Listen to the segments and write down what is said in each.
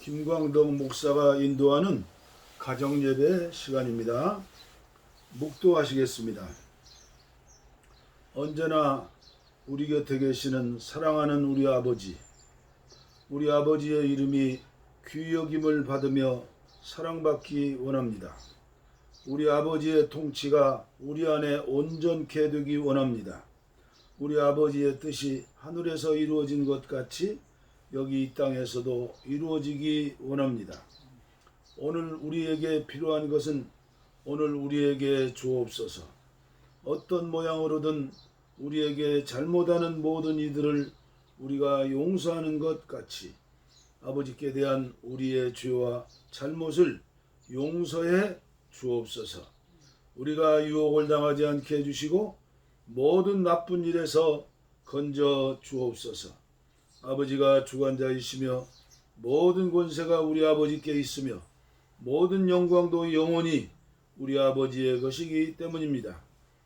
김광덕 목사가 인도하는 가정예배 시간입니다. 묵도하시겠습니다. 언제나 우리 곁에 계시는 사랑하는 우리 아버지, 우리 아버지의 이름이 귀히 여김을 받으며 사랑받기 원합니다. 우리 아버지의 통치가 우리 안에 온전케 되기 원합니다. 우리 아버지의 뜻이 하늘에서 이루어진 것 같이 여기 이 땅에서도 이루어지기 원합니다. 오늘 우리에게 필요한 것은 오늘 우리에게 주옵소서. 어떤 모양으로든 우리에게 잘못하는 모든 이들을 우리가 용서하는 것 같이 아버지께 대한 우리의 죄와 잘못을 용서해 주옵소서. 우리가 유혹을 당하지 않게 해주시고 모든 나쁜 일에서 건져 주옵소서. 아버지가 주관자이시며 모든 권세가 우리 아버지께 있으며 모든 영광도 영원히 우리 아버지의 것이기 때문입니다.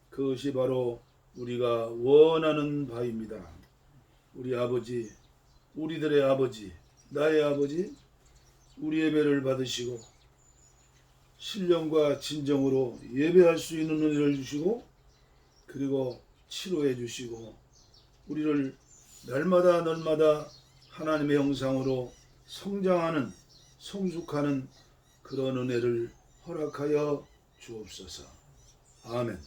그것이 바로 우리가 원하는 바입니다. 우리 아버지, 우리들의 아버지, 나의 아버지, 우리 예배를 받으시고 신령과 진정으로 예배할 수 있는 은혜를 주시고 그리고 치료해 주시고 우리를 날마다 하나님의 형상으로 성장하는 성숙하는 그런 은혜를 허락하여 주옵소서. 아멘.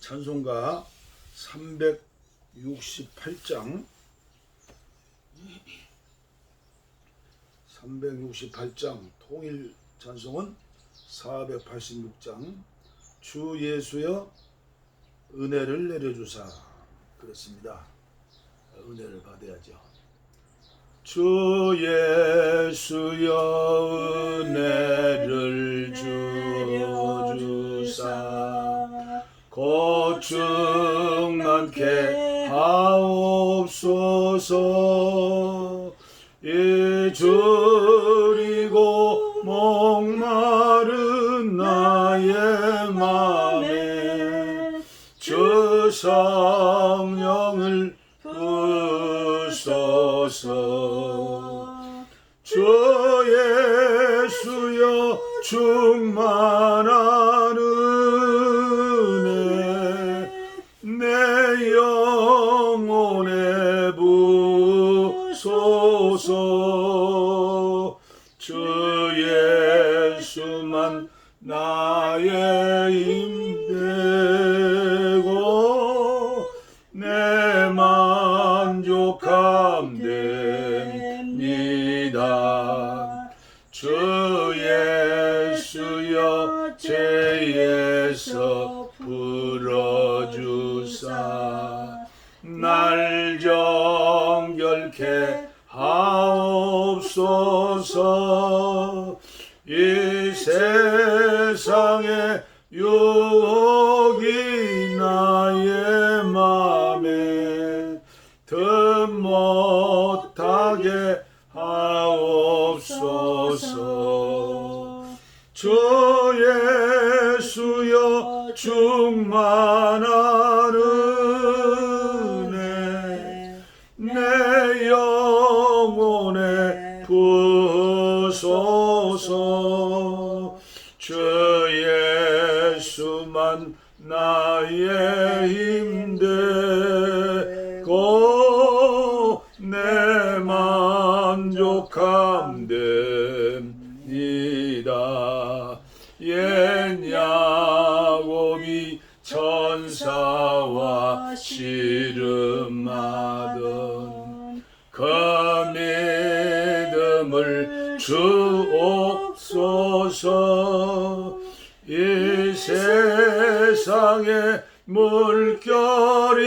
찬송가 368장 368장 통일 찬송은 486장 주 예수여 은혜를 내려주사 그렇습니다. 은혜를 받아야죠. 주 예수여 은혜를 주어주사 곧 충만케 하옵소서. 잊으리고 목마른 나의 맘에 주 성령을 부소서. 주 예수여 충만한 은혜 내 영혼에 부소서. 주 예수만 나의 힘되고 내 만족함 됩니다. 주 예수여 죄에서 풀어주사 날 정결케 하옵소서. 이 세상에 유혹이 나의 맘에 틈 못하게 하옵소서. 주 예수여 충만한 은혜 내 영혼에 부소서. 주 예수만 나의 힘되고 내 만족함 됩니다. 옛 야곱이 천사와 씨름하던 그 믿음을 주옵소서. 이 세상에 물결이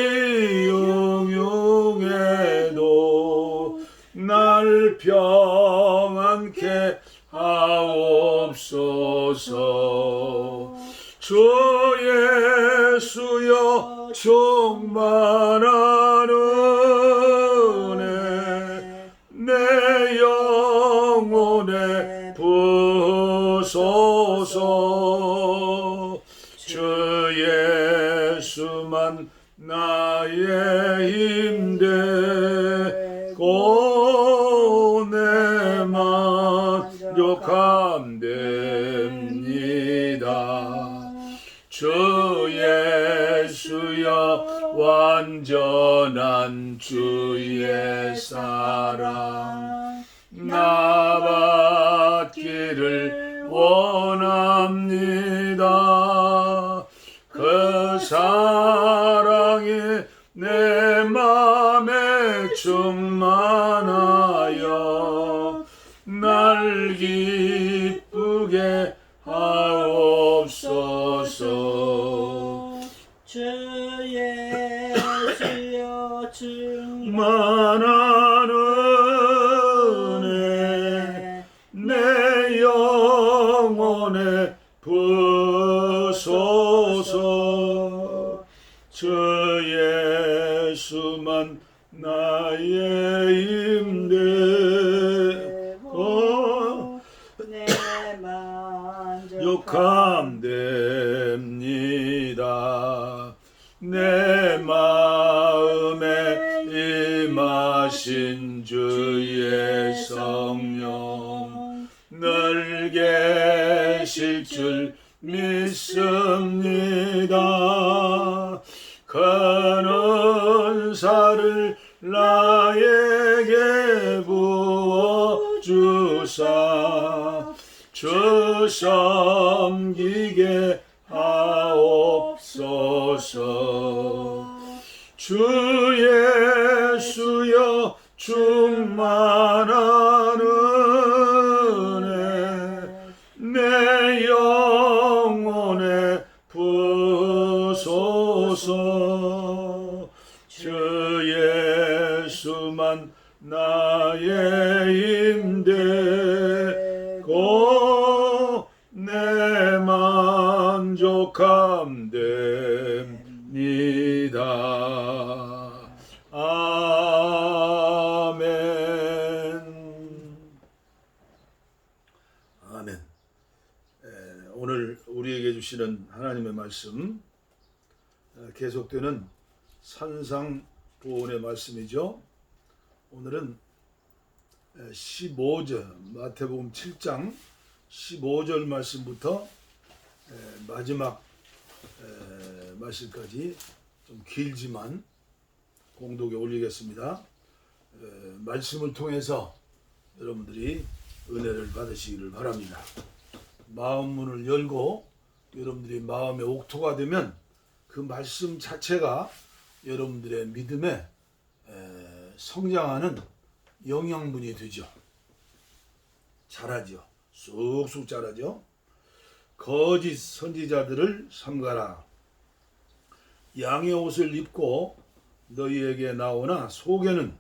융융해도 날 평안케 하옵소서. 주 예수여 충만한 은혜 내 영혼에 부소서. 주 예수만 나의 힘되고 내 맘 온전한 주의 사랑 나 받기를 원합니다. 그 사랑이 내 맘에 충만하여 날 기쁘게 하옵소서. 주 예수여 충만한 은혜 내 영혼에 부소서. 주 예수만 나의 힘되고 내 만족함됩니다. 내 마음에 임하신 주의 성령 늘 계실 줄 믿습니다. 그 은사를 나에게 부어주사 주 섬기게 하옵소서. 주 예수여 충만한 은혜 내 영혼에 부소서. 주 예수만 나의 힘되고 내 만족함됩니다. 아멘. 아멘. 오늘 우리에게 주시는 하나님의 말씀 계속되는 산상보훈의 말씀이죠. 오늘은 15절 마태복음 7장 15절 말씀부터 마지막 말씀까지 좀 길지만 공독에 올리겠습니다. 말씀을 통해서 여러분들이 은혜를 받으시기를 바랍니다. 마음 문을 열고 여러분들이 마음의 옥토가 되면 그 말씀 자체가 여러분들의 믿음에 성장하는 영양분이 되죠. 자라죠. 쑥쑥 자라죠. 거짓 선지자들을 삼가라. 양의 옷을 입고 너희에게 나오나 속에는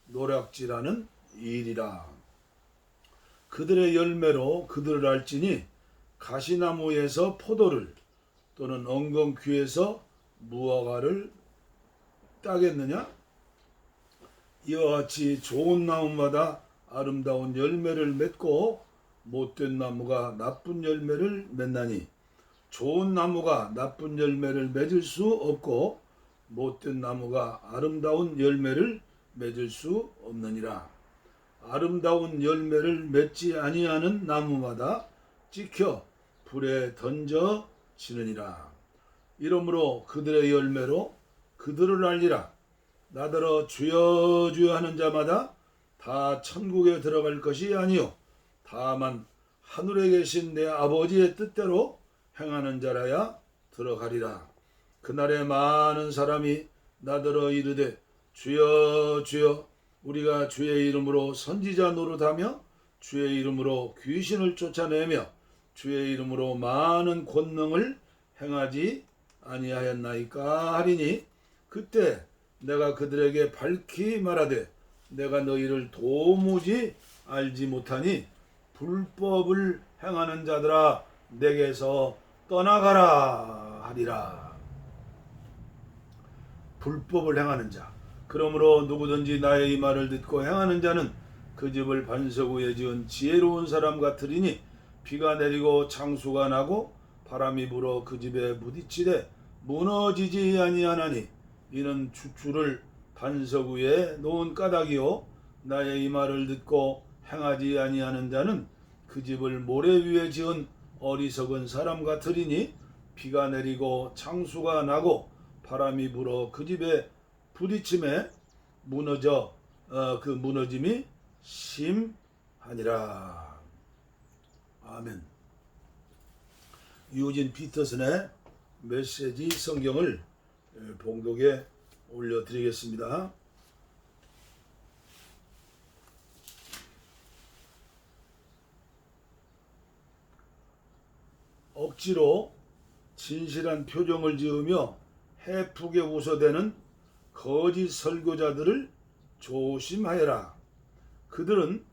노략질하는 일이라. 그들의 열매로 그들을 알지니 가시나무에서 포도를 또는 엉겅퀴에서 무화과를 따겠느냐? 이와 같이 좋은 나무마다 아름다운 열매를 맺고 못된 나무가 나쁜 열매를 맺나니 좋은 나무가 나쁜 열매를 맺을 수 없고 못된 나무가 아름다운 열매를 맺을 수 없느니라. 아름다운 열매를 맺지 아니하는 나무마다 찍혀 불에 던져지느니라. 이러므로 그들의 열매로 그들을 알리라. 나더러 주여 주여 하는 자마다 다 천국에 들어갈 것이 아니요 다만 하늘에 계신 내 아버지의 뜻대로 행하는 자라야 들어가리라. 그날에 많은 사람이 나더러 이르되 주여 주여 우리가 주의 이름으로 선지자 노릇하며 주의 이름으로 귀신을 쫓아내며 주의 이름으로 많은 권능을 행하지 아니하였나이까 하리니 그때 내가 그들에게 밝히 말하되 내가 너희를 도무지 알지 못하니 불법을 행하는 자들아 내게서 떠나가라 하리라. 불법을 행하는 자. 그러므로 누구든지 나의 이 말을 듣고 행하는 자는 그 집을 반석 위에 지은 지혜로운 사람 같으리니 비가 내리고 창수가 나고 바람이 불어 그 집에 부딪히되 무너지지 아니하나니 이는 주추를 반석 위에 놓은 까닭이요 나의 이 말을 듣고 행하지 아니하는 자는 그 집을 모래 위에 지은 어리석은 사람 같으리니 비가 내리고 창수가 나고 바람이 불어 그 집에 부딪힘에 그 무너짐이 심하니라. 아멘. 유진 피터슨의 메시지 성경을 봉독에 올려드리겠습니다. 억지로 진실한 표정을 지으며 해프게 웃어대는 거짓 설교자들을 조심하여라. 그들은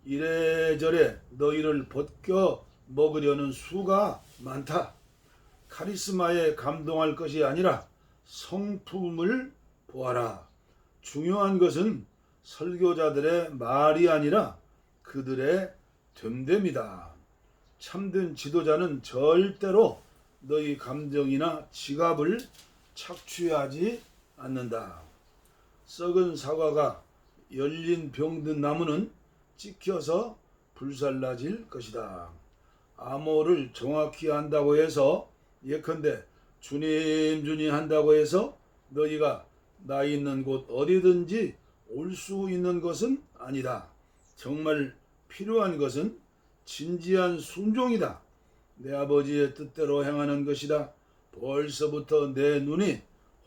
이래저래 너희를 벗겨 먹으려는 수가 많다. 카리스마에 감동할 것이 아니라 성품을 보아라. 중요한 것은 설교자들의 말이 아니라 그들의 됨됨이다. 참된 지도자는 절대로 너희 감정이나 지갑을 착취하지 않는다. 썩은 사과가 열린 병든 나무는 찍혀서 불살라질 것이다. 암호를 정확히 한다고 해서 예컨대 주님 주님 한다고 해서 너희가 나 있는 곳 어디든지 올 수 있는 것은 아니다. 정말 필요한 것은 진지한 순종이다. 내 아버지의 뜻대로 행하는 것이다. 벌써부터 내 눈이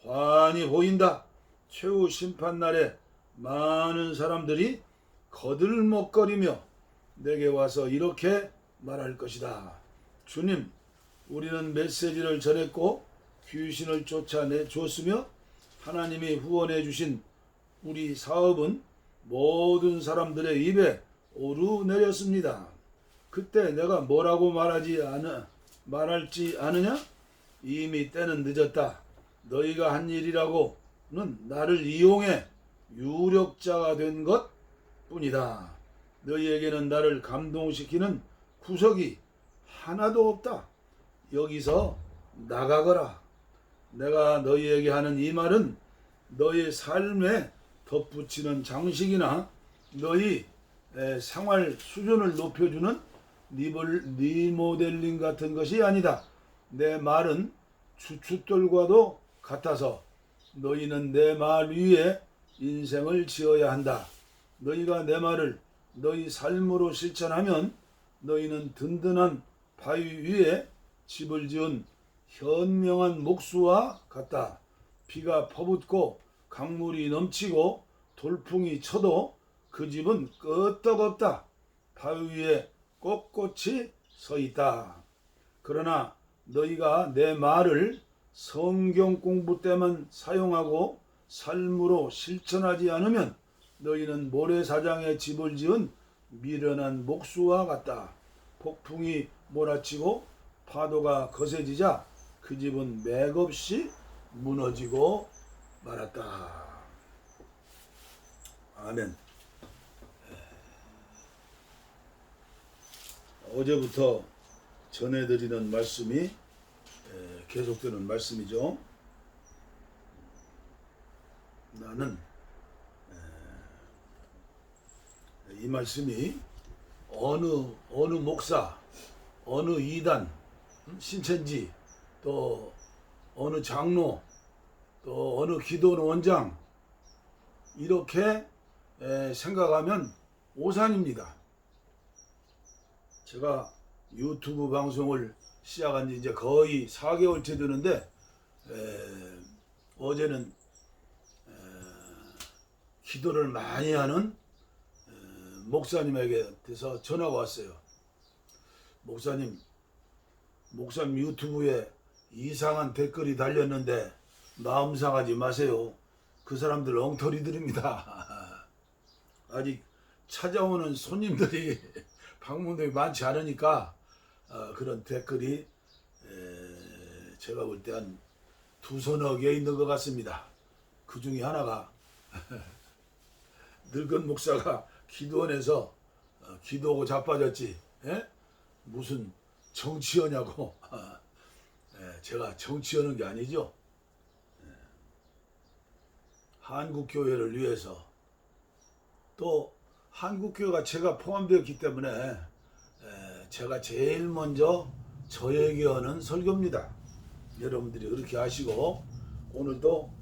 환히 보인다. 최후 심판날에 많은 사람들이 거들먹거리며 내게 와서 이렇게 말할 것이다. 주님, 우리는 메시지를 전했고 귀신을 쫓아내 줬으며 하나님이 후원해 주신 우리 사업은 모든 사람들의 입에 오르내렸습니다. 그때 내가 뭐라고 말할지 아느냐? 이미 때는 늦었다. 너희가 한 일이라고는 나를 이용해 유력자가 된 것 뿐이다. 너희에게는 나를 감동시키는 구석이 하나도 없다. 여기서 나가거라. 내가 너희에게 하는 이 말은 너희 삶에 덧붙이는 장식이나 너희 생활 수준을 높여주는 리모델링 같은 것이 아니다. 내 말은 주춧돌과도 같아서 너희는 내 말 위에 인생을 지어야 한다. 너희가 내 말을 너희 삶으로 실천하면 너희는 든든한 바위 위에 집을 지은 현명한 목수와 같다. 비가 퍼붓고 강물이 넘치고 돌풍이 쳐도 그 집은 끄떡없다. 바위 위에 꼿꼿이 서 있다. 그러나 너희가 내 말을 성경 공부 때만 사용하고 삶으로 실천하지 않으면 너희는 모래사장에 집을 지은 미련한 목수와 같다. 폭풍이 몰아치고 파도가 거세지자 그 집은 맥없이 무너지고 말았다. 아멘. 어제부터 전해드리는 말씀이 계속되는 말씀이죠. 나는 이 말씀이 어느 목사, 어느 이단, 신천지, 또 어느 장로, 또 어느 기도 원장 이렇게 생각하면 오산입니다. 제가 유튜브 방송을 시작한 지 이제 거의 4개월째 되는데 어제는 기도를 많이 하는 목사님에게서 전화가 왔어요. 목사님 유튜브에 이상한 댓글이 달렸는데 마음 상하지 마세요. 그 사람들 엉터리들입니다. 아직 찾아오는 손님들이 방문들이 많지 않으니까 그런 댓글이 제가 볼 때 한 두서너 개 있는 것 같습니다. 그 중에 하나가 늙은 목사가 기도원에서 기도하고 자빠졌지. 무슨 정치하냐고. 제가 정치하는 게 아니죠. 한국교회를 위해서 또 한국교회가 제가 포함되었기 때문에 제가 제일 먼저 저에게 하는 설교입니다. 여러분들이 그렇게 하시고 오늘도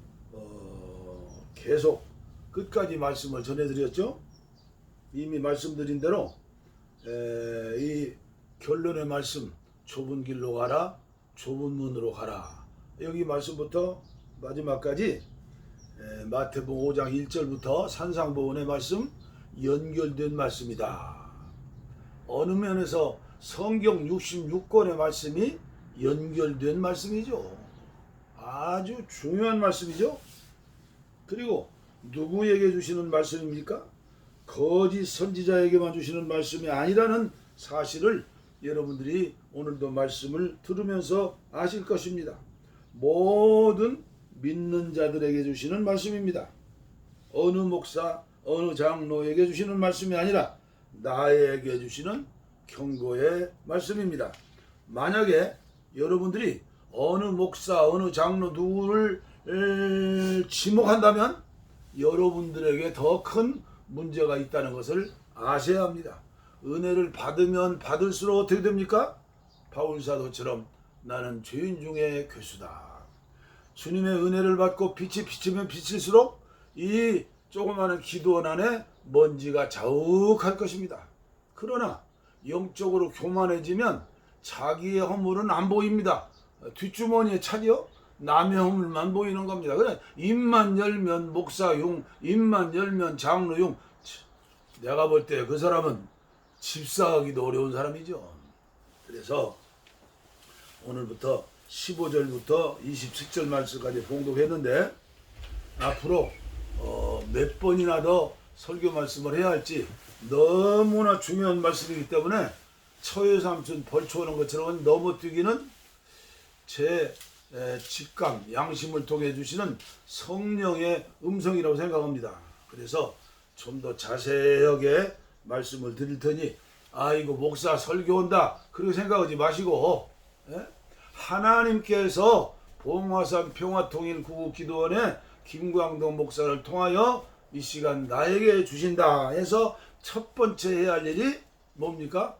계속 끝까지 말씀을 전해드렸죠. 이미 말씀드린 대로 이 결론의 말씀, 좁은 길로 가라, 좁은 문으로 가라. 여기 말씀부터 마지막까지 마태복음 5장 1절부터 산상보훈의 말씀 연결된 말씀이다. 어느 면에서 성경 66권의 말씀이 연결된 말씀이죠. 아주 중요한 말씀이죠. 그리고 누구에게 주시는 말씀입니까? 거짓 선지자에게만 주시는 말씀이 아니라는 사실을 여러분들이 오늘도 말씀을 들으면서 아실 것입니다. 모든 믿는 자들에게 주시는 말씀입니다. 어느 목사, 어느 장로에게 주시는 말씀이 아니라 나에게 주시는 경고의 말씀입니다. 만약에 여러분들이 어느 목사, 어느 장로 누구를 지목한다면 여러분들에게 더 큰 문제가 있다는 것을 아셔야 합니다. 은혜를 받으면 받을수록 어떻게 됩니까? 바울사도처럼 나는 죄인 중에 괴수다. 주님의 은혜를 받고 빛이 비치면 비칠수록 이 조그마한 기도원 안에 먼지가 자욱할 것입니다. 그러나 영적으로 교만해지면 자기의 허물은 안 보입니다. 뒷주머니에 차지요? 남의 허물만 보이는 겁니다. 그래 입만 열면 목사용, 입만 열면 장로용. 내가 볼 때 그 사람은 집사하기도 어려운 사람이죠. 그래서 오늘부터 15절부터 27절 말씀까지 봉독했는데 앞으로 몇 번이나 더 설교 말씀을 해야 할지 너무나 중요한 말씀이기 때문에 처해삼촌 벌초 오는 것처럼 넘어뛰기는 제 직감, 양심을 통해 주시는 성령의 음성이라고 생각합니다. 그래서 좀 더 자세하게 말씀을 드릴 테니 아이고 목사 설교 온다 그렇게 생각하지 마시고 하나님께서 봉화산 평화통일구국기도원의 김광동 목사를 통하여 이 시간 나에게 주신다 해서 첫 번째 해야 할 일이 뭡니까?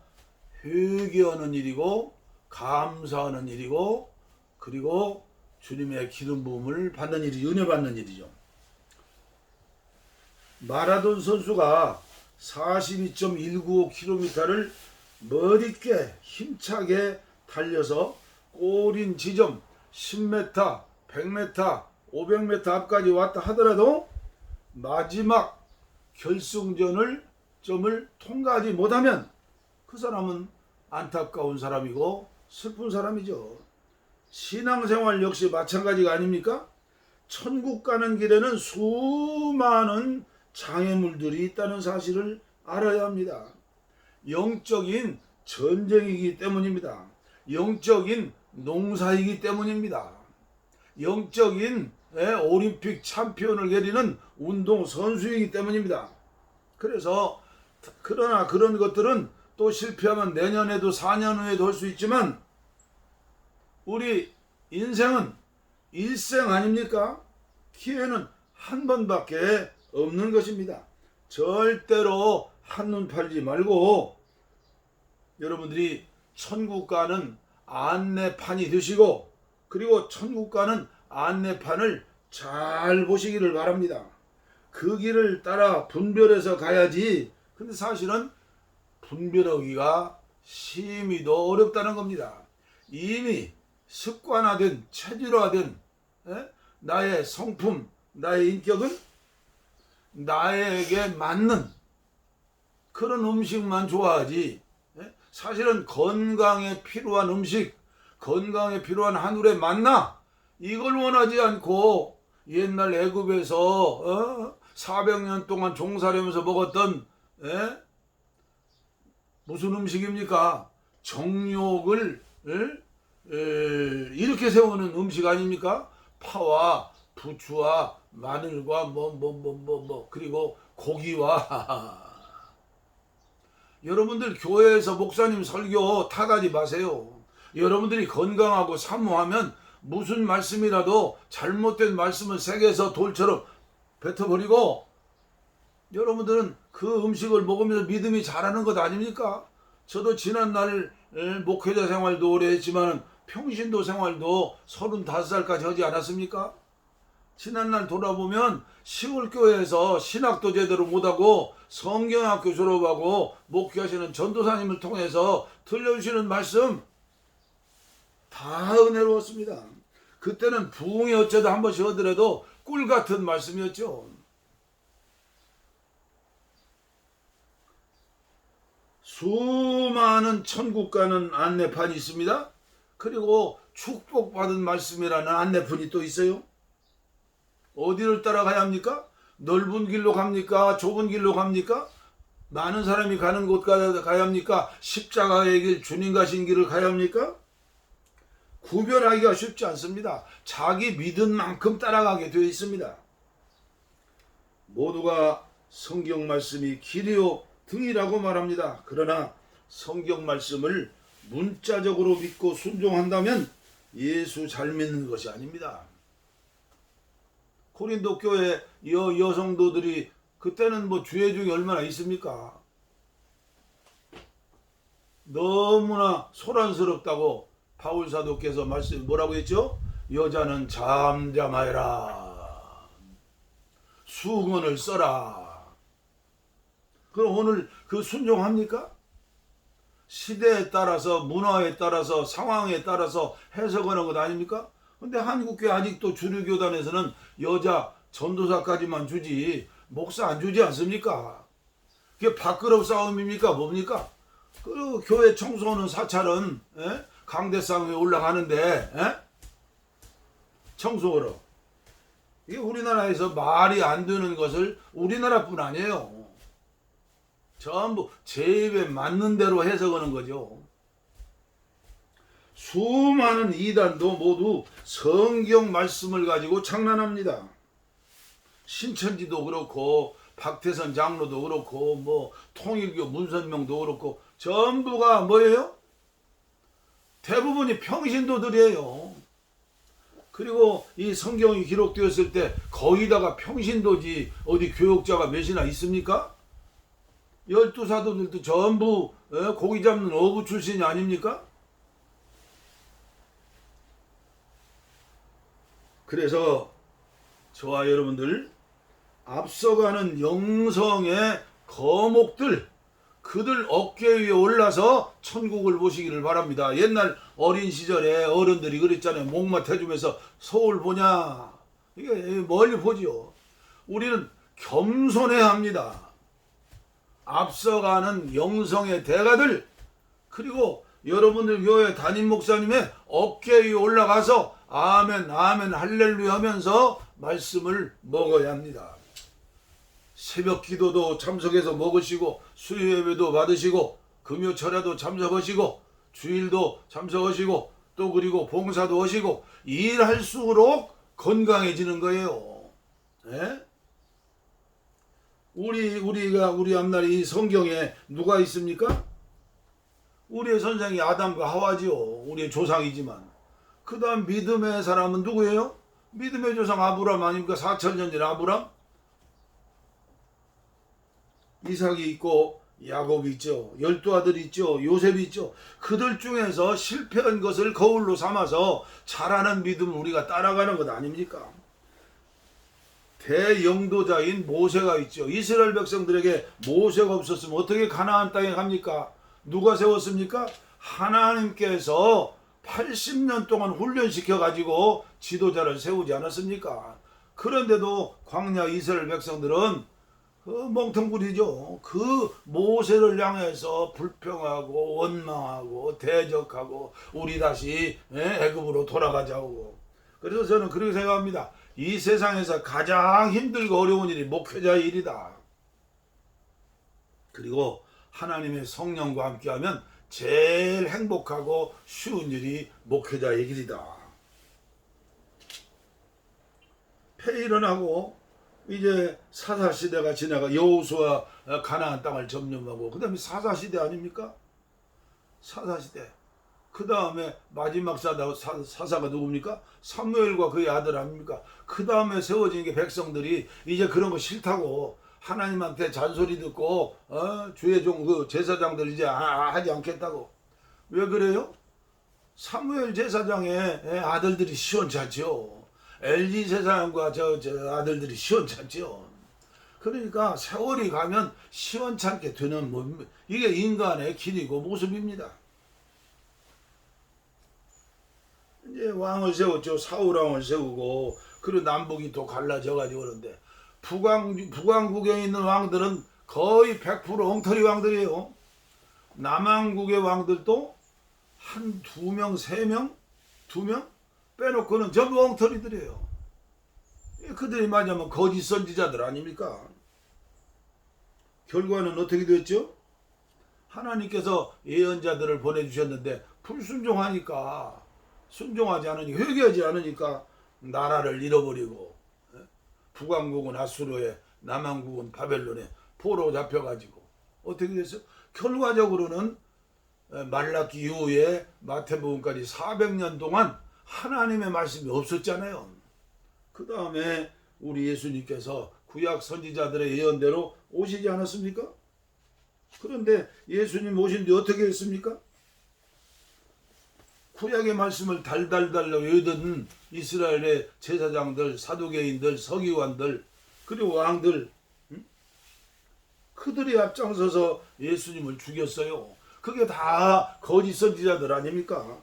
회개하는 일이고 감사하는 일이고 그리고 주님의 기름 부음을 받는 일이 은혜 받는 일이죠. 마라돈 선수가 42.195km를 멋있게 힘차게 달려서 골인 지점 10m, 100m, 500m 앞까지 왔다 하더라도 마지막 결승점을 통과하지 못하면 그 사람은 안타까운 사람이고 슬픈 사람이죠. 신앙생활 역시 마찬가지가 아닙니까? 천국 가는 길에는 수많은 장애물들이 있다는 사실을 알아야 합니다. 영적인 전쟁이기 때문입니다. 영적인 농사이기 때문입니다. 영적인 올림픽 챔피언을 겨리는 운동 선수이기 때문입니다. 그래서 그러나 그런 것들은 또 실패하면 내년에도 4년 후에도 할 수 있지만 우리 인생은 일생 아닙니까? 기회는 한 번밖에 없는 것입니다. 절대로 한눈 팔지 말고 여러분들이 천국 가는 안내판이 되시고 그리고 천국 가는 안내판을 잘 보시기를 바랍니다. 그 길을 따라 분별해서 가야지. 근데 사실은 분별하기가 심히도 어렵다는 겁니다. 이미 습관화된 체질화된 나의 성품, 나의 인격은 나에게 맞는 그런 음식만 좋아하지 사실은 건강에 필요한 음식, 건강에 필요한 하늘의 만나 이걸 원하지 않고 옛날 애굽에서 400년 동안 종살이하면서 먹었던 무슨 음식입니까? 정욕을 이렇게 세우는 음식 아닙니까? 파와 부추와 마늘과 그리고 고기와 여러분들 교회에서 목사님 설교 타가지 마세요. 여러분들이 건강하고 사모하면 무슨 말씀이라도 잘못된 말씀을 새겨서 돌처럼 뱉어버리고 여러분들은 그 음식을 먹으면서 믿음이 자라는 것 아닙니까? 저도 지난날 목회자 생활도 오래 했지만 평신도 생활도 35살까지 하지 않았습니까? 지난날 돌아보면 시골교회에서 신학도 제대로 못하고 성경학교 졸업하고 목회하시는 전도사님을 통해서 들려주시는 말씀 다 은혜로웠습니다. 그때는 부흥이 어쩌다 한 번씩 하더라도 꿀 같은 말씀이었죠. 수많은 천국 가는 안내판이 있습니다. 그리고 축복받은 말씀이라는 안내판이 또 있어요. 어디를 따라가야 합니까? 넓은 길로 갑니까? 좁은 길로 갑니까? 많은 사람이 가는 곳 가야 합니까? 십자가의 길, 주님 가신 길을 가야 합니까? 구별하기가 쉽지 않습니다. 자기 믿은 만큼 따라가게 되어 있습니다. 모두가 성경 말씀이 길이요 등이라고 말합니다. 그러나 성경 말씀을 문자적으로 믿고 순종한다면 예수 잘 믿는 것이 아닙니다. 고린도 교회 여성도들이 그때는 뭐 주의 중에 얼마나 있습니까? 너무나 소란스럽다고 바울 사도께서 말씀 뭐라고 했죠? 여자는 잠잠하여라. 수건을 써라. 그럼 오늘 그 순종합니까? 시대에 따라서 문화에 따라서 상황에 따라서 해석하는 것 아닙니까? 근데 한국교회 아직도 주류교단에서는 여자 전도사까지만 주지 목사 안 주지 않습니까? 그게 밥그릇 싸움입니까? 뭡니까? 그 교회 청소하는 사찰은 강대상 위에 올라가는데 청소하러 이게 우리나라에서 말이 안 되는 것을 우리나라뿐 아니에요. 전부 제 입에 맞는 대로 해석하는 거죠. 수많은 이단도 모두 성경 말씀을 가지고 장난합니다. 신천지도 그렇고 박태선 장로도 그렇고 뭐 통일교 문선명도 그렇고 전부가 뭐예요? 대부분이 평신도들이에요. 그리고 이 성경이 기록되었을 때 거기다가 평신도지 어디 교역자가 몇이나 있습니까? 12사도들도 전부 고기 잡는 어부 출신이 아닙니까? 그래서 저와 여러분들 앞서가는 영성의 거목들 그들 어깨 위에 올라서 천국을 보시기를 바랍니다. 옛날 어린 시절에 어른들이 그랬잖아요. 목마 태주면서 서울 보냐. 이게 멀리 보지요. 우리는 겸손해야 합니다. 앞서가는 영성의 대가들 그리고 여러분들 교회 담임 목사님의 어깨 위에 올라가서 아멘 아멘 할렐루야 하면서 말씀을 먹어야 합니다. 새벽 기도도 참석해서 먹으시고 수요 예배도 받으시고 금요 철야도 참석하시고 주일도 참석하시고 또 그리고 봉사도 하시고 일할수록 건강해지는 거예요. 예? 우리 앞날에 이 성경에 누가 있습니까? 우리의 선생이 아담과 하와지요. 우리의 조상이지만 그 다음 믿음의 사람은 누구예요? 믿음의 조상 아브람 아닙니까? 4,000년 전 아브람? 이삭이 있고 야곱이 있죠. 12아들이 있죠. 요셉이 있죠. 그들 중에서 실패한 것을 거울로 삼아서 잘하는 믿음을 우리가 따라가는 것 아닙니까? 대영도자인 모세가 있죠. 이스라엘 백성들에게 모세가 없었으면 어떻게 가나안 땅에 갑니까? 누가 세웠습니까? 하나님께서 80년 동안 훈련시켜 가지고 지도자를 세우지 않았습니까? 그런데도 광야 이스라엘 백성들은 멍텅구리죠. 그 모세를 향해서 불평하고 원망하고 대적하고 우리 다시 애굽으로 돌아가자고. 그래서 저는 그렇게 생각합니다. 이 세상에서 가장 힘들고 어려운 일이 목회자의 일이다. 그리고 하나님의 성령과 함께하면 제일 행복하고 쉬운 일이 목회자의 길이다. 폐일원하고 이제 사사시대가 지나가 여호수아 가나안 땅을 점령하고 그 다음에 사사시대 아닙니까? 사사시대. 그 다음에 마지막 사사가 누굽니까? 사무엘과 그의 아들 아닙니까? 그 다음에 세워진 게 백성들이 이제 그런 거 싫다고 하나님한테 잔소리 듣고 주의 종 그 제사장들 이제 하지 않겠다고. 왜 그래요? 사무엘 제사장의 아들들이 시원찮죠. LG 세상과 저 아들들이 시원찮지요. 그러니까 세월이 가면 시원찮게 되는 이게 인간의 길이고 모습입니다. 이제 왕을 세웠죠. 사울왕을 세우고 그리고 남북이 또 갈라져 가지고 그런데 북왕국에 있는 왕들은 거의 100% 엉터리 왕들이에요. 남왕국의 왕들도 한 2명, 3명, 2명 빼놓고는 전부 엉터리들이에요. 그들이 말하자면 거짓 선지자들 아닙니까? 결과는 어떻게 됐죠? 하나님께서 예언자들을 보내주셨는데 불순종하니까, 순종하지 않으니까, 회개하지 않으니까 나라를 잃어버리고, 북왕국은 아수르에, 남왕국은 바벨론에 포로 잡혀가지고 어떻게 됐어요? 결과적으로는 말라기 이후에 마태복음까지 400년 동안 하나님의 말씀이 없었잖아요. 그 다음에 우리 예수님께서 구약 선지자들의 예언대로 오시지 않았습니까? 그런데 예수님 오신 뒤 어떻게 했습니까? 구약의 말씀을 달달달 외우던 이스라엘의 제사장들, 사두개인들, 서기관들, 그리고 왕들, 그들이 앞장서서 예수님을 죽였어요. 그게 다 거짓 선지자들 아닙니까?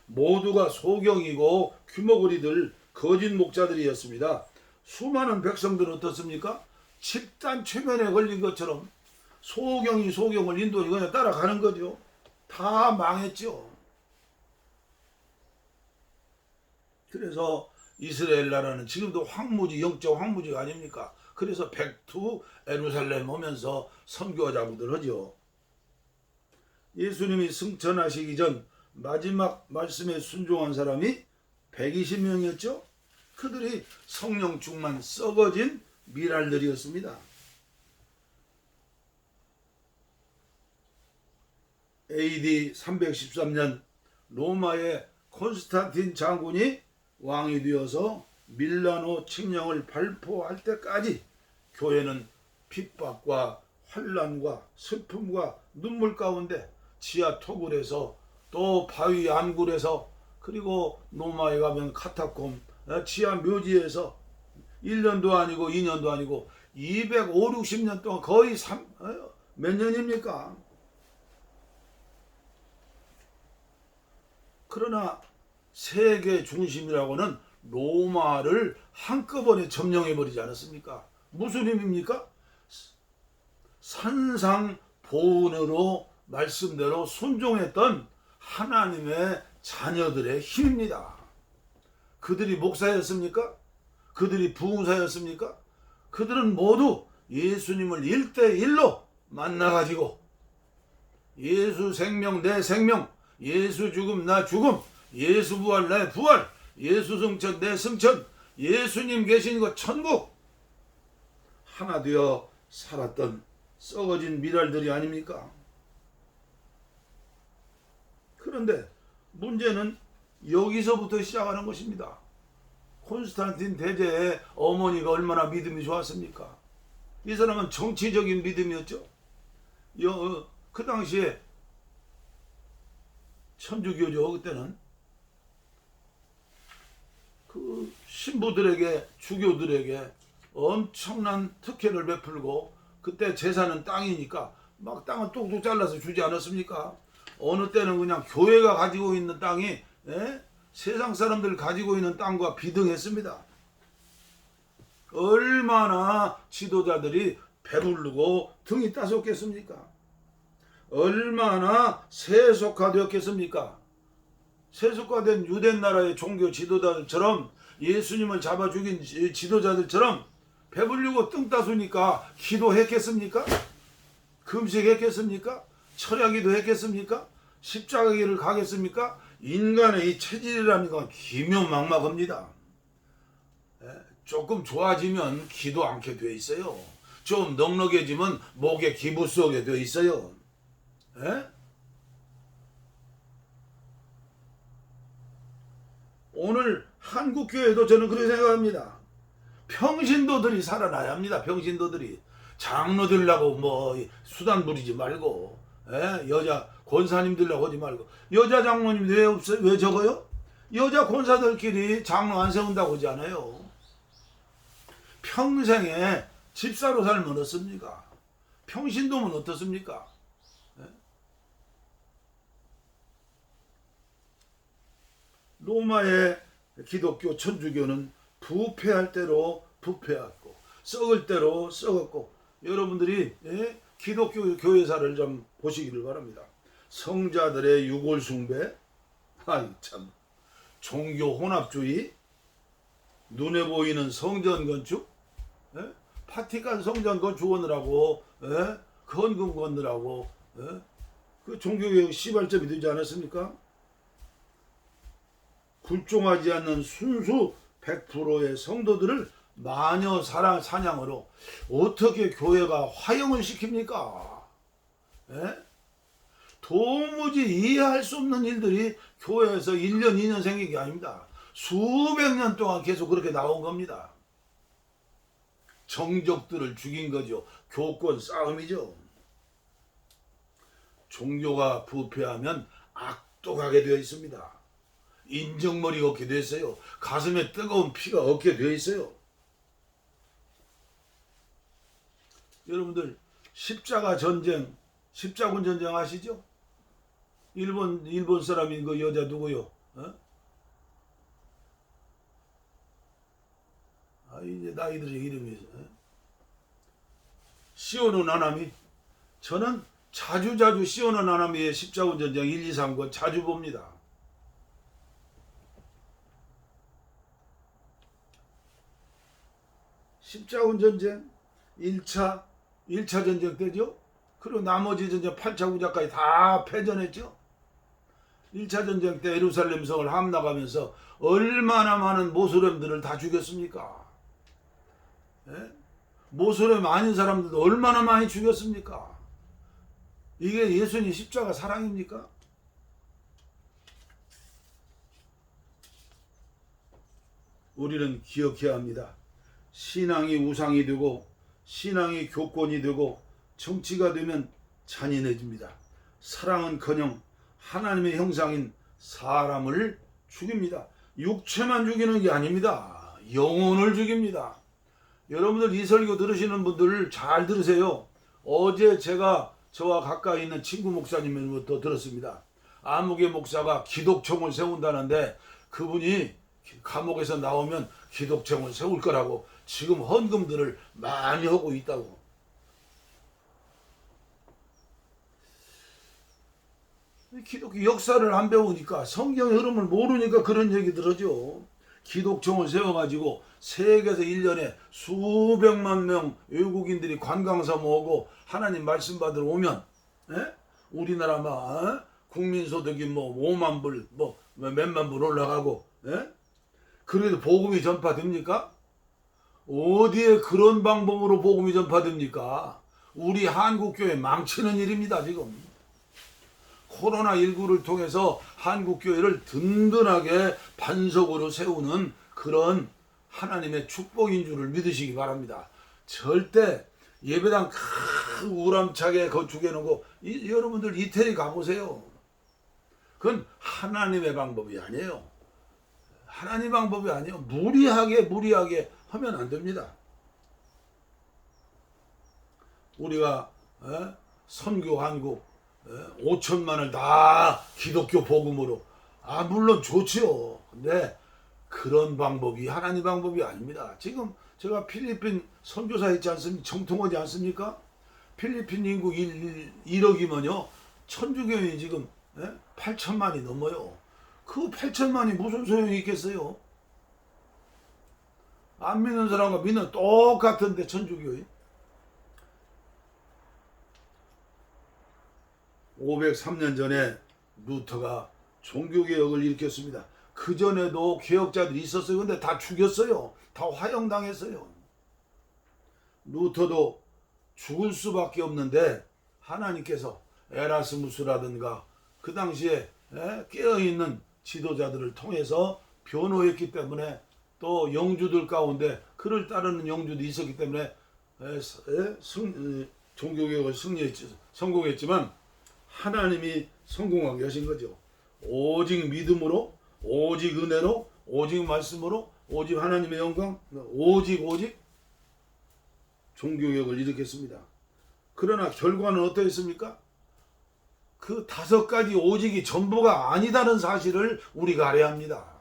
모두가 소경이고 귀머거리들 거짓 목자들이었습니다. 수많은 백성들은 어떻습니까? 집단 최면에 걸린 것처럼 소경이 소경을 인도하고 그냥 따라가는 거죠. 다 망했죠. 그래서 이스라엘 나라는 지금도 황무지, 영적 황무지가 아닙니까? 그래서 백투 예루살렘 오면서 선교자분들 하죠. 예수님이 승천하시기 전 마지막 말씀에 순종한 사람이 120명이었죠. 그들이 성령 충만 썩어진 미랄들이었습니다. AD 313년 로마의 콘스탄틴 장군이 왕이 되어서 밀라노 칙령을 발표할 때까지 교회는 핍박과 환난과 슬픔과 눈물 가운데 지하 토굴에서 또 바위 안굴에서 그리고 로마에 가면 카타콤 지하 묘지에서 1년도 아니고 2년도 아니고 250, 60년 동안 거의 몇 년입니까? 그러나 세계 중심이라고는 로마를 한꺼번에 점령해버리지 않았습니까? 무슨 힘입니까? 산상보훈으로 말씀대로 순종했던 하나님의 자녀들의 힘입니다. 그들이 목사였습니까? 그들이 부흥사였습니까? 그들은 모두 예수님을 1대1로 만나가지고 예수 생명 내 생명, 예수 죽음 나 죽음, 예수 부활 내 부활, 예수 승천 내 승천, 예수님 계신 것 천국 하나 되어 살았던 썩어진 미랄들이 아닙니까? 그런데 문제는 여기서부터 시작하는 것입니다. 콘스탄틴 대제의 어머니가 얼마나 믿음이 좋았습니까? 이 사람은 정치적인 믿음이었죠. 그 당시에 천주교죠. 그때는 그 신부들에게, 주교들에게 엄청난 특혜를 베풀고, 그때 제사는 땅이니까 막 땅을 뚝뚝 잘라서 주지 않았습니까? 어느 때는 그냥 교회가 가지고 있는 땅이 세상 사람들 가지고 있는 땅과 비등했습니다. 얼마나 지도자들이 배부르고 등이 따숩겠습니까? 얼마나 세속화되었겠습니까? 세속화된 유대 나라의 종교 지도자들처럼, 예수님을 잡아 죽인 지도자들처럼 배부르고 등 따수니까 기도했겠습니까? 금식했겠습니까? 철야기도 했겠습니까? 십자가길을 가겠습니까? 인간의 이 체질이라는 건 기묘막막합니다. 조금 좋아지면 기도 않게 돼 있어요. 좀 넉넉해지면 목에 기부 쏘게 돼 있어요. 오늘 한국교회도 저는 그렇게 생각합니다. 평신도들이 살아나야 합니다. 평신도들이. 장로들라고 뭐 수단 부리지 말고, 여자 권사님들라고 하지 말고. 여자 장로님 왜 없어요? 왜 적어요? 여자 권사들끼리 장로 안 세운다고 하지 않아요. 평생에 집사로 살면 어떻습니까? 평신도면 어떻습니까? 로마의 기독교 천주교는 부패할 대로 부패했고 썩을 대로 썩었고, 여러분들이 기독교 교회사를 좀 보시기를 바랍니다. 성자들의 유골 숭배, 아이 참, 종교 혼합주의, 눈에 보이는 성전 건축, 파티칸 성전 건축원이라고 헌금 건느라고 그 종교개혁 시발점이 되지 않았습니까? 굴종하지 않는 순수 100%의 성도들을 마녀 사냥으로 어떻게 교회가 화형을 시킵니까? 도무지 이해할 수 없는 일들이 교회에서 1년 2년 생긴 게 아닙니다. 수백 년 동안 계속 그렇게 나온 겁니다. 정적들을 죽인 거죠. 교권 싸움이죠. 종교가 부패하면 악독하게 되어 있습니다. 인정머리가 없게 되어 있어요. 가슴에 뜨거운 피가 없게 되어 있어요. 여러분들 십자가 전쟁, 십자군 전쟁 아시죠? 일본 사람인 그 여자 누구요? 이제 나이들의 이름이 시오노 나나미. 저는 자주 시오노 나나미의 십자군 전쟁 1, 2, 3권 자주 봅니다. 십자군 전쟁 1차 전쟁 때죠. 그리고 나머지 전쟁 8차 9차까지 다 패전했죠. 1차 전쟁 때 예루살렘 성을 함락하면서 얼마나 많은 모슬렘들을 다 죽였습니까? 모슬렘 아닌 사람들도 얼마나 많이 죽였습니까? 이게 예수님 십자가 사랑입니까? 우리는 기억해야 합니다. 신앙이 우상이 되고 신앙이 교권이 되고 정치가 되면 잔인해집니다. 사랑은커녕 하나님의 형상인 사람을 죽입니다. 육체만 죽이는 게 아닙니다. 영혼을 죽입니다. 여러분들 이 설교 들으시는 분들 잘 들으세요. 어제 제가 저와 가까이 있는 친구 목사님으로부터 들었습니다. 아무개 목사가 기독청을 세운다는데 그분이 감옥에서 나오면 기독청을 세울 거라고 지금 헌금들을 많이 하고 있다고. 기독교 역사를 안 배우니까, 성경의 흐름을 모르니까 그런 얘기 들어죠. 기독청을 세워가지고 세계에서 1년에 수백만 명 외국인들이 관광사모 오고 하나님 말씀 받으러 오면 우리나라 막 국민소득이 뭐 5만 불 뭐 몇만 불 올라가고 그래도 복음이 전파됩니까? 어디에 그런 방법으로 복음이 전파됩니까? 우리 한국교회 망치는 일입니다. 지금 코로나19를 통해서 한국교회를 든든하게 반석으로 세우는 그런 하나님의 축복인 줄을 믿으시기 바랍니다. 절대 예배당 큰 우람차게 건축해 놓고 여러분들 이태리 가보세요. 그건 하나님의 방법이 아니에요. 하나님 방법이 아니에요. 무리하게 하면 안 됩니다. 우리가 선교 한국 5천만을 다 기독교 복음으로 물론 좋지요. 근데 그런 방법이 하나님 방법이 아닙니다. 지금 제가 필리핀 선교사 했지 않습니까? 정통하지 않습니까? 필리핀 인구 1억이면요 천주교인이 지금 8천만이 넘어요. 그 8천만이 무슨 소용이 있겠어요? 안 믿는 사람과 믿는 똑같은데 천주교인 503년 전에 루터가 종교개혁을 일으켰습니다. 그 전에도 개혁자들이 있었어요. 근데 다 죽였어요. 다 화형당했어요. 루터도 죽을 수밖에 없는데 하나님께서 에라스무스라든가 그 당시에 깨어있는 지도자들을 통해서 변호했기 때문에, 또 영주들 가운데 그를 따르는 영주도 있었기 때문에 종교개혁을 성공했지만 하나님이 성공하게 하신 거죠. 오직 믿음으로 오직 은혜로, 오직 말씀으로, 오직 하나님의 영광, 오직 종교개혁을 일으켰습니다. 그러나 결과는 어떠했습니까? 그 5가지 오직이 전부가 아니다는 사실을 우리가 알아야 합니다.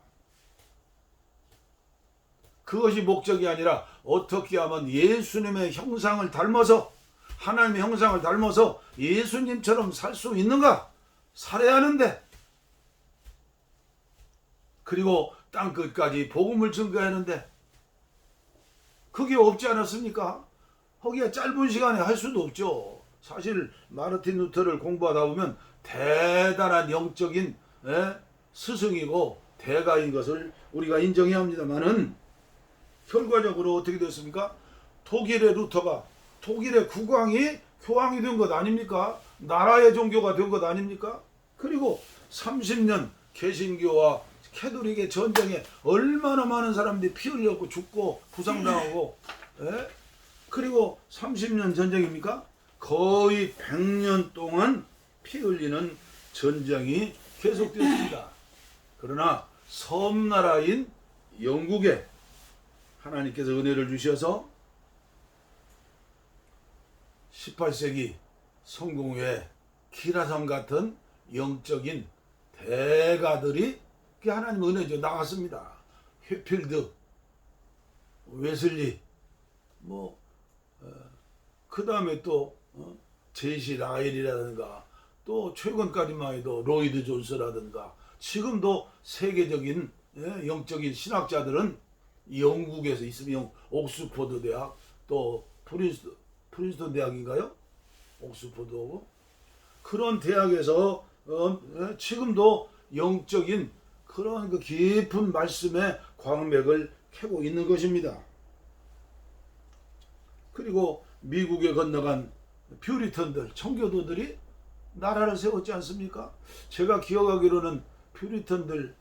그것이 목적이 아니라 어떻게 하면 예수님의 형상을 닮아서, 하나님의 형상을 닮아서 예수님처럼 살 수 있는가? 살아야 하는데, 그리고 땅끝까지 복음을 증거하는데 그게 없지 않았습니까? 거기에 짧은 시간에 할 수도 없죠. 사실 마르틴 루터를 공부하다 보면 대단한 영적인 스승이고 대가인 것을 우리가 인정해야 합니다만은, 결과적으로 어떻게 됐습니까? 독일의 루터가 독일의 국왕이 교황이 된 것 아닙니까? 나라의 종교가 된 것 아닙니까? 그리고 30년 개신교와 캐톨릭의 전쟁에 얼마나 많은 사람들이 피 흘렸고 죽고 부상당하고, 그리고 30년 전쟁입니까? 거의 100년 동안 피 흘리는 전쟁이 계속되었습니다. 그러나 섬나라인 영국에 하나님께서 은혜를 주셔서 18세기 성공 후에 기라성 같은 영적인 대가들이 하나님 은혜죠 나갔습니다. 휘필드, 웨슬리, 그 다음에 또 제시 라일이라든가, 또 최근까지만 해도 로이드 존스라든가, 지금도 세계적인 영적인 신학자들은 영국에서 있으면 옥스퍼드 대학, 또 프린스턴 대학인가요? 옥스퍼드하고 그런 대학에서 지금도 영적인 그런 그 깊은 말씀의 광맥을 캐고 있는 것입니다. 그리고 미국에 건너간 퓨리턴들, 청교도들이 나라를 세웠지 않습니까? 제가 기억하기로는 퓨리턴들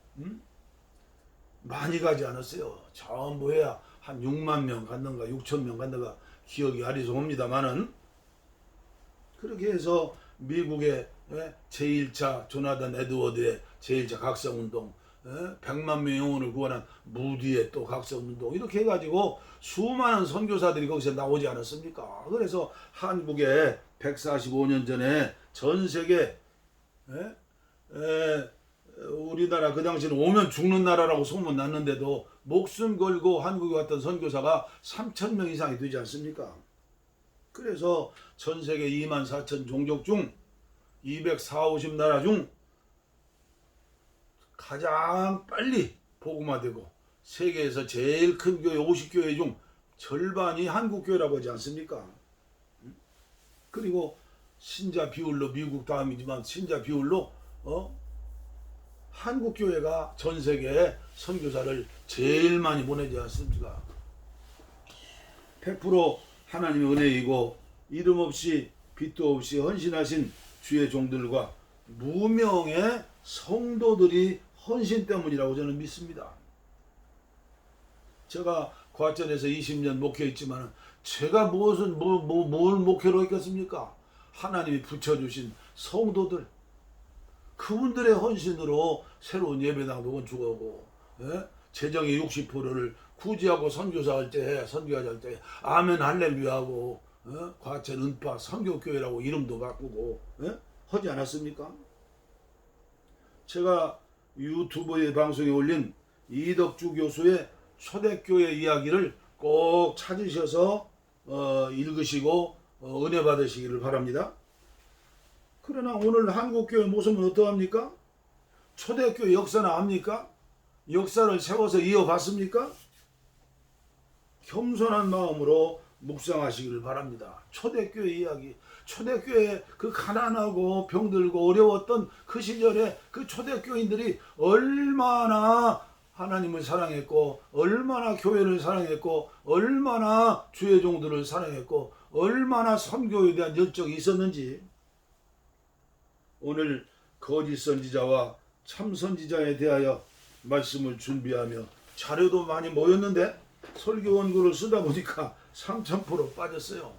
많이 가지 않았어요. 전부 해야 한 6만 명 갔는가 6천 명 갔는가 기억이 아리송합니다만은, 그렇게 해서 미국의 제1차 조나단 에드워드의 제1차 각성운동, 100만 명의 영혼을 구원한 무디의 또 각성운동, 이렇게 해가지고 수많은 선교사들이 거기서 나오지 않았습니까? 그래서 한국에 145년 전에 전 세계 우리나라 그 당시는 오면 죽는 나라라고 소문났는데도 목숨 걸고 한국에 왔던 선교사가 3,000명 이상이 되지 않습니까? 그래서 전 세계 24,000 종족 중 240, 50나라 중 가장 빨리 복음화되고 세계에서 제일 큰 교회 50교회 중 절반이 한국교회라고 하지 않습니까? 그리고 신자 비율로 미국 다음이지만 신자 비율로 한국교회가 전 세계에 선교사를 제일 많이 보내지 않습니까? 100% 하나님의 은혜이고 이름 없이 빛도 없이 헌신하신 주의 종들과 무명의 성도들이 헌신 때문이라고 저는 믿습니다. 제가 과천에서 20년 목회했지만 제가 뭘 목회로 했겠습니까? 하나님이 붙여주신 성도들, 그분들의 헌신으로 새로운 예배당도 건축하고, 재정의 60%를 구제하고 선교사 할 때 아멘 할렐루야 하고, 과천 은파 선교교회라고 이름도 바꾸고 하지 않았습니까? 제가 유튜브에 방송에 올린 이덕주 교수의 초대교회 이야기를 꼭 찾으셔서 읽으시고 은혜 받으시기를 바랍니다. 그러나 오늘 한국교회 모습은 어떠합니까? 초대교회 역사는 압니까? 역사를 세워서 이어봤습니까? 겸손한 마음으로 묵상하시기를 바랍니다. 초대교회 이야기, 초대교회 그 가난하고 병들고 어려웠던 그 시절에 그 초대교인들이 얼마나 하나님을 사랑했고, 얼마나 교회를 사랑했고, 얼마나 주의 종들을 사랑했고, 얼마나 선교에 대한 열정이 있었는지, 오늘 거짓 선지자와 참 선지자에 대하여 말씀을 준비하며 자료도 많이 모였는데 설교 원고를 쓰다 보니까 3000% 빠졌어요.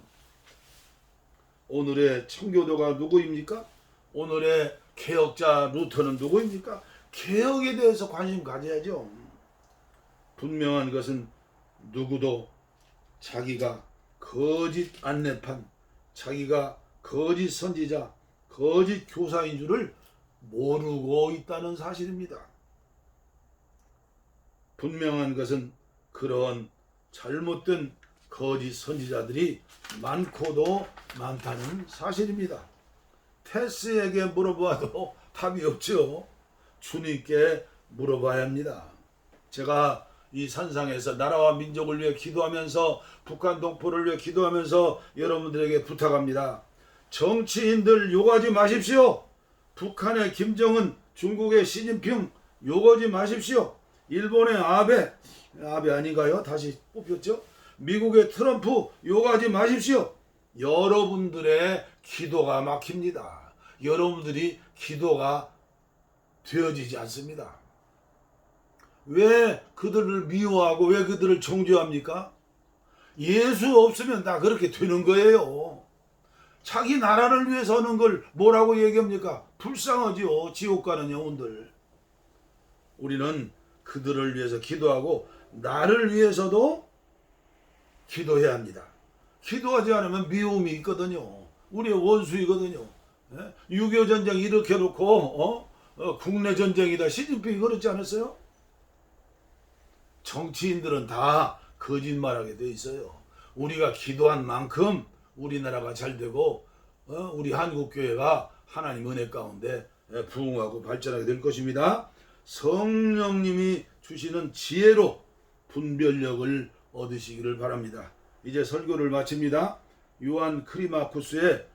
오늘의 청교도가 누구입니까? 오늘의 개혁자 루터는 누구입니까? 개혁에 대해서 관심 가져야죠. 분명한 것은 누구도 자기가 거짓 안내판, 자기가 거짓 선지자, 거짓 교사인 줄을 모르고 있다는 사실입니다. 분명한 것은 그런 잘못된 거짓 선지자들이 많고도 많다는 사실입니다. 테스에게 물어봐도 답이 없죠. 주님께 물어봐야 합니다. 제가 이 산상에서 나라와 민족을 위해 기도하면서 북한 동포를 위해 기도하면서 여러분들에게 부탁합니다. 정치인들 욕하지 마십시오. 북한의 김정은, 중국의 시진핑 욕하지 마십시오. 일본의 아베 아닌가요? 다시 뽑혔죠? 미국의 트럼프 욕하지 마십시오. 여러분들의 기도가 막힙니다. 여러분들이 기도가 되어지지 않습니다. 왜 그들을 미워하고 왜 그들을 정죄합니까? 예수 없으면 다 그렇게 되는 거예요. 자기 나라를 위해서 하는 걸 뭐라고 얘기합니까? 불쌍하지요. 지옥 가는 영혼들. 우리는 그들을 위해서 기도하고 나를 위해서도 기도해야 합니다. 기도하지 않으면 미움이 있거든요. 우리의 원수이거든요. 6.25 전쟁 일으켜놓고 국내 전쟁이다. 시진핑이 그렇지 않았어요? 정치인들은 다 거짓말하게 돼 있어요. 우리가 기도한 만큼 우리나라가 잘 되고 우리 한국교회가 하나님 은혜 가운데 부흥하고 발전하게 될 것입니다. 성령님이 주시는 지혜로 분별력을 얻으시기를 바랍니다. 이제 설교를 마칩니다. 요한 크리마쿠스의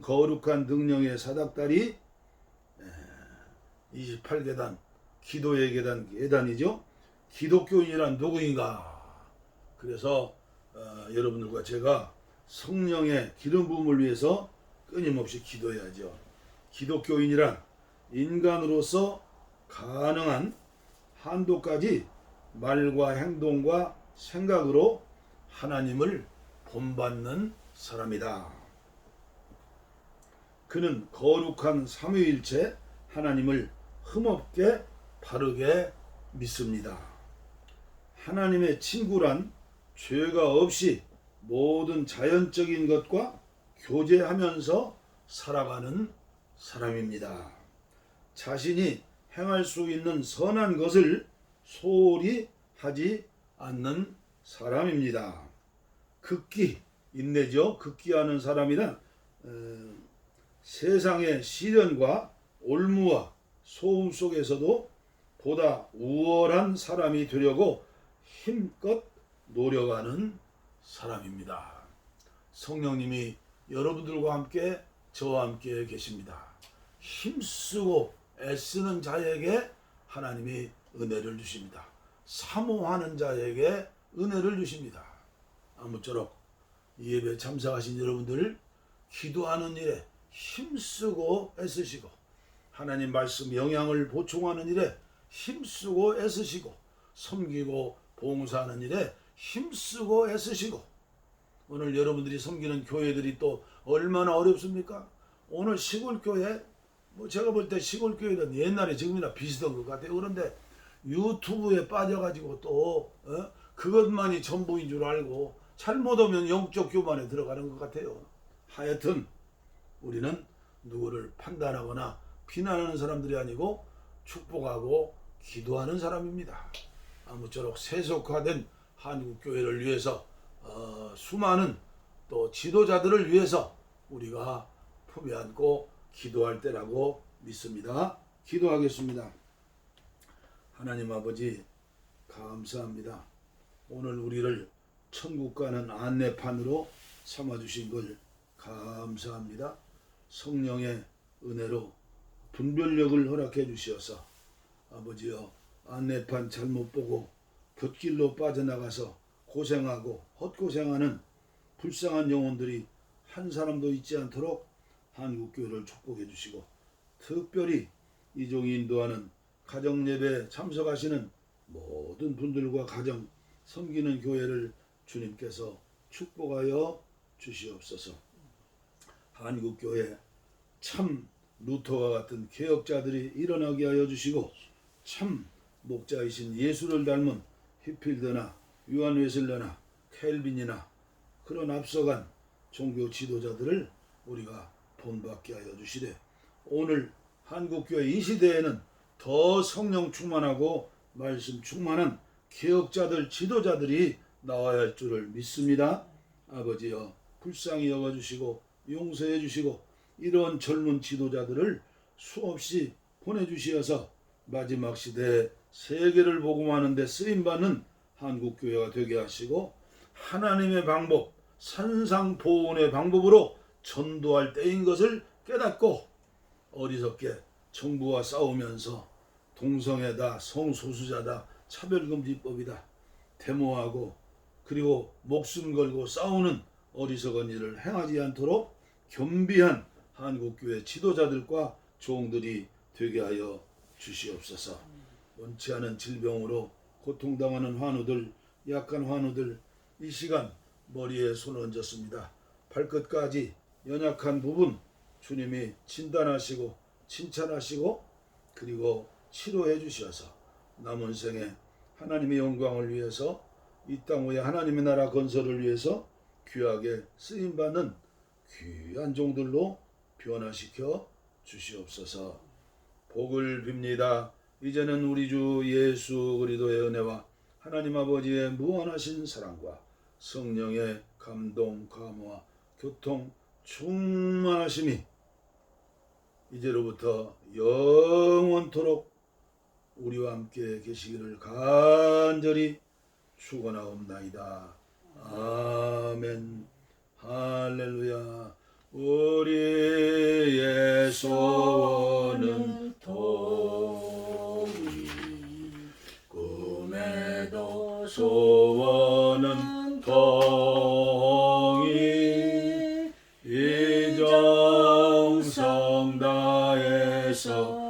거룩한 능령의 사닥다리 28계단 기도의 계단이죠. 기독교인이란 누구인가? 그래서 여러분들과 제가 성령의 기름 부음을 위해서 끊임없이 기도해야죠. 기독교인이란 인간으로서 가능한 한도까지 말과 행동과 생각으로 하나님을 본받는 사람이다. 그는 거룩한 삼위일체 하나님을 흠없게 바르게 믿습니다. 하나님의 친구란 죄가 없이 모든 자연적인 것과 교제하면서 살아가는 사람입니다. 자신이 행할 수 있는 선한 것을 소홀히 하지 않는 사람입니다. 극기, 인내죠. 극기하는 사람이란 세상의 시련과 올무와 소음 속에서도 보다 우월한 사람이 되려고 힘껏 노력하는 사람입니다. 성령님이 여러분들과 함께 저와 함께 계십니다. 힘쓰고 애쓰는 자에게 하나님이 은혜를 주십니다. 사모하는 자에게 은혜를 주십니다. 아무쪼록 이 예배에 참석하신 여러분들 기도하는 일에 힘쓰고 애쓰시고 하나님 말씀 영향을 보충하는 일에 힘쓰고 애쓰시고 섬기고 봉사하는 일에 힘쓰고 애쓰시고 오늘 여러분들이 섬기는 교회들이 또 얼마나 어렵습니까? 오늘 시골교회 제가 볼 때 시골교회는 옛날에 지금이나 비슷한 것 같아요. 그런데 유튜브에 빠져가지고 또 그것만이 전부인 줄 알고 잘못하면 영적 교만에 들어가는 것 같아요. 하여튼 우리는 누구를 판단하거나 비난하는 사람들이 아니고 축복하고 기도하는 사람입니다. 아무쪼록 세속화된 한국교회를 위해서 수많은 또 지도자들을 위해서 우리가 품에 안고 기도할 때라고 믿습니다. 기도하겠습니다. 하나님 아버지 감사합니다. 오늘 우리를 천국 가는 안내판으로 삼아주신 걸 감사합니다. 성령의 은혜로 분별력을 허락해 주시어서 아버지여 안내판 잘못 보고 곁길로 빠져나가서 고생하고 헛고생하는 불쌍한 영혼들이 한 사람도 있지 않도록 한국교회를 축복해 주시고 특별히 이종이 인도하는 가정예배에 참석하시는 모든 분들과 가정 섬기는 교회를 주님께서 축복하여 주시옵소서. 한국교회 참 루터와 같은 개혁자들이 일어나게 하여 주시고 참 목자이신 예수를 닮은 히필드나 요한 웨슬레나 켈빈이나 그런 앞서간 종교 지도자들을 우리가 본받게 하여 주시되, 오늘 한국교회 이 시대에는 더 성령 충만하고 말씀 충만한 개혁자들, 지도자들이 나와야 할 줄을 믿습니다. 아버지여, 불쌍히 여겨주시고 용서해 주시고 이런 젊은 지도자들을 수없이 보내주시어서 마지막 시대에 세계를 복음하는 데 쓰임받는 한국교회가 되게 하시고, 하나님의 방법, 산상보훈의 방법으로 전도할 때인 것을 깨닫고 어리석게 정부와 싸우면서 동성애다, 성소수자다, 차별금지법이다 데모하고 그리고 목숨 걸고 싸우는 어리석은 일을 행하지 않도록 겸비한 한국교회 지도자들과 종들이 되게 하여 주시옵소서. 원치 않은 질병으로 고통당하는 환우들, 약한 환우들, 이 시간 머리에 손 얹었습니다. 발끝까지 연약한 부분 주님이 진단하시고 칭찬하시고 그리고 치료해 주셔서 남은 생에 하나님의 영광을 위해서, 이 땅 위에 하나님의 나라 건설을 위해서 귀하게 쓰임받는 귀한 종들로 변화시켜 주시옵소서. 복을 빕니다. 이제는 우리 주 예수 그리스도의 은혜와 하나님 아버지의 무한하신 사랑과 성령의 감동, 감화, 교통, 충만하심이 이제로부터 영원토록 우리와 함께 계시기를 간절히 축원하옵나이다. 아멘. 할렐루야. 우리의 소원은 통일, 꿈에도 소원은 통일, 이정성 다해서